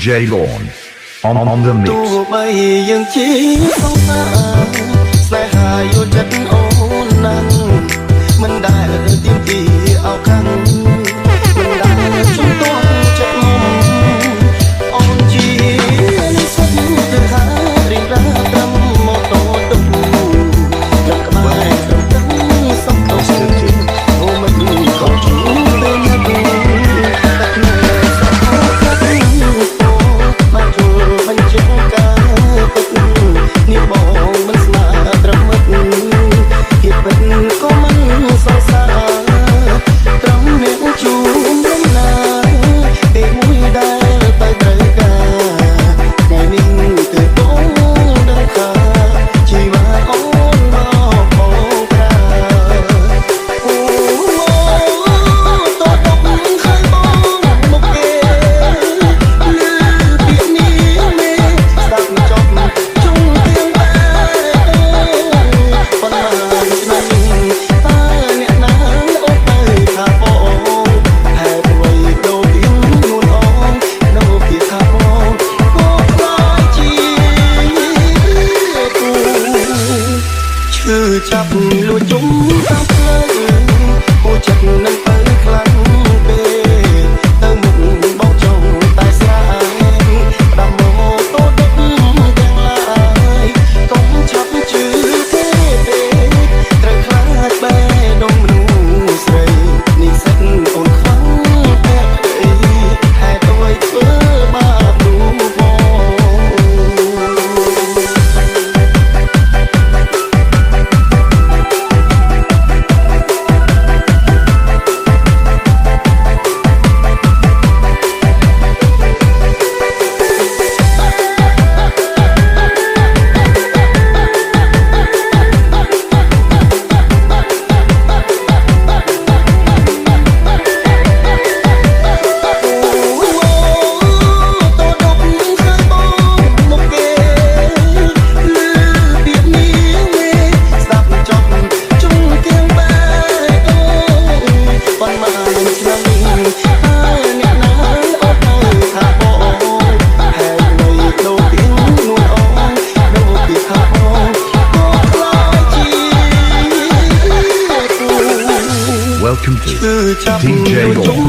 DJ Lawn on the mix ទោះបីយើងជាសង្សារស្នេហាយល់ចិត្តអូនណាស់មិនដែលទៀមទីអោខាំងមិនដែលជំទាស់ចិត្តមុំអូនជានិស្សិតទៅខារៀនរ៉ាត្រឹមម៉ូតូទុកយកក្បែរត្រឹមទឹកសំដៅអូមិនក៏ជួទៅណាស់តែក្នុងសោះមកជួបញ្ជាការពិតនេះបងមិនស្នាត្រឹមមុខគៀបពិតក៏មិនសរសើរត្រង់អ្នកជួមរំណាពេលមួយដែលទៅត្រូវការថ្ងៃនេះទៅបងដឹងថាជីវិតអូនមកបងក្រៅអូតោះតបខើបងមកគេចាប់លួចជុំតាមផ្លូវអូចិត្តនឹងទៅខ្លាំងពេកទៅមុខបោកចុងតែស្រាយផ្ដាំម៉ូតូដឹកទាំងឡាយកុំឆាប់ជឿគេទេត្រូវខ្លាចបែដងមនុស្សស្រីនេះសិតអូនខ្លាំងតែអីហេតុអ្វីធ្វើបាបនោះបង Welcome to DJ Lawn